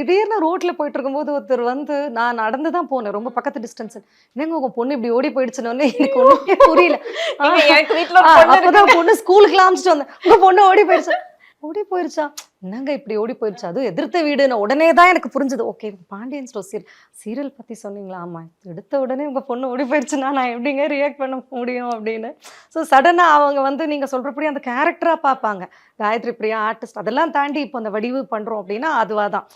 திடீர்னு ரோட்ல போயிட்டு இருக்கும்போது ஒருத்தர் வந்து நான் நடந்து தான் போனேன். ரொம்ப பக்கத்து டிஸ்டன்ஸ். என்னங்க உங்க பொண்ணு இப்படி ஓடி போயிடுச்சுன்னோனே எனக்கு ஒண்ணுமே புரியல. ஆ ஏங்க எனக்கு வீட்ல ஒரு பொண்ணு இருக்கு. அப்பதான் பொண்ணு ஸ்கூலுக்குலாம் அனுப்பிச்சுட்டு வந்தேன். உங்க பொண்ணு ஓடி போயிடுச்சா? ஓடி போயிருச்சா? என்னங்க இப்படி ஓடி போயிருச்சு? அதுவும் எதிர்த்த வீடுன்னு உடனே தான் எனக்கு புரிஞ்சது. ஓகே பாண்டியன் ஸ்டோர் சீரியல் பத்தி சொன்னீங்களா? ஆமா. எடுத்த உடனே உங்க பொண்ணு ஓடி போயிடுச்சுன்னா நான் எப்படிங்க ரியாக்ட் பண்ண முடியும் அப்படின்னு. ஸோ சடனா அவங்க வந்து நீங்க சொல்றபடி அந்த கேரக்டரா பார்ப்பாங்க. காயத்ரி பிரியா ஆர்டிஸ்ட் அதெல்லாம் தாண்டி இப்போ அந்த வடிவு பண்றோம் அப்படின்னா அதுவா தான்.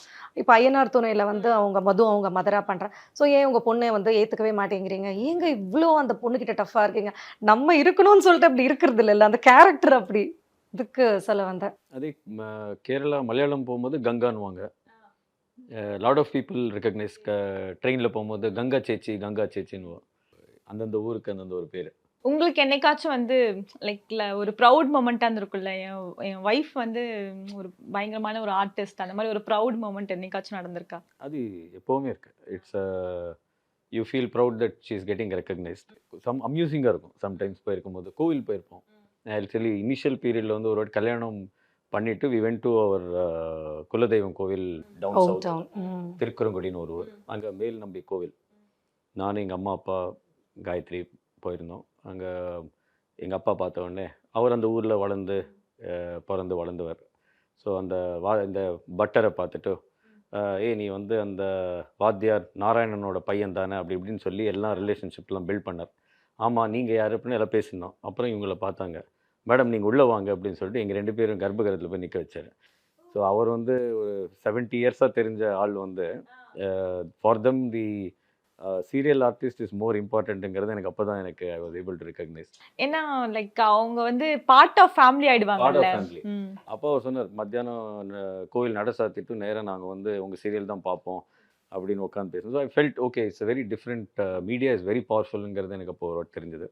இப்ப ஐயனார் துணையில வந்து அவங்க மது அவங்க மதரா பண்றாங்க. ஸோ ஏன் உங்க பொண்ண வந்து ஏத்துக்கவே மாட்டேங்கிறீங்க? ஏங்க இவ்ளோ அந்த பொண்ணுகிட்ட டஃப்பா இருக்கீங்க? நம்ம இருக்கணும்னு சொல்லிட்டு அப்படி இருக்கிறது இல்லல்ல. அந்த கேரக்டர் அப்படி. இதுக்கு சொல்ல வந்தேன். அதே கேரளா, மலையாளம் போம்போது கங்கான்னுவாங்க. லாட் ஆஃப் பீப்பிள் ரெகக்னைஸ் ட்ரெயின்ல போம்போது கங்கா சேச்சி, கங்கா சேச்சின்னுவோம். அந்தந்த ஊருக்கு அந்தந்த ஒரு பேரு. உங்களுக்கு என்னைக்காச்சும் வந்து ஒரு ப்ரவுட் மொமெண்ட்டா இருந்திருக்கும்ல. என் என் வைஃப் வந்து ஒரு பயங்கரமான ஒரு ஆர்டிஸ்ட். அந்த மாரி ஒரு ப்ரவுட் மொமெண்ட் என்னைக்காச்சும் நடந்திருக்கா? அது எப்பவுமே இருக்கு. It's you feel proud that she is getting recognised. அம்யூசிங்கா இருக்கும். சம்டைம்ஸ் போயிருக்கும்போது கோவில் போயிருப்போம். ஆக்சுவலி இனிஷியல் பீரியட்ல வந்து ஒரு வாட்டி கல்யாணம் பண்ணிட்டு வி வென்ட் டு அவர் குலதெய்வம் கோவில் டவுன் ஹோம் சவுத். டவுன். திருக்குறங்குடின்னு ஒரு ஊர். அங்க மேல் நம்பி கோவில். நானும் எங்க அம்மா, அப்பா, காயத்ரி போயிருந்தோம். அங்க எங்க அப்பா பார்த்த உடனே அவர் அந்த ஊர்ல வளர்ந்து பொறந்து வளர்ந்தவர். ஸோ அந்த இந்த பட்டரை பார்த்துட்டு ஏய் நீ வந்து அந்த வாத்தியார் நாராயணனோட பையன் தானே அப்படி இப்படின்னு சொல்லி எல்லாம் ரிலேஷன்ஷிப்லாம் பில்ட் பண்ணார். ஆமாம் நீங்கள் யார் அப்படின்னு எல்லாம் பேசியிருந்தோம். அப்புறம் இவங்கள பார்த்தாங்க. மேடம் நீங்கள் உள்ளே வாங்க அப்படின்னு சொல்லிட்டு எங்கள் 2 பேரும் கர்ப்பகிரகத்தில் போய் நிற்க வச்சார். ஸோ அவர் வந்து ஒரு 70 இயர்ஸாக தெரிஞ்ச ஆள் வந்து for them the serial artist is more இம்பார்ட்டன்ட்டுங்கிறது எனக்கு அப்போ தான் எனக்கு I was able to recognise. ஏன்னா அவங்க வந்து பார்ட் ஆஃப் ஃபேமிலி பார்ட் ஆயிடுவாங்கல்ல. Of family. அப்போ அவர் சொன்னார் மத்தியானம் கோவில் நட சாத்திட்டு நேராக நாங்கள் வந்து உங்கள் சீரியல் தான் பார்ப்போம் அப்படின்னு உட்காந்து பேசணும். So I felt okay it's very different media is very பவர்ஃபுல்லுங்கிறது எனக்கு அப்போ ஒரு வாட்டி தெரிஞ்சது.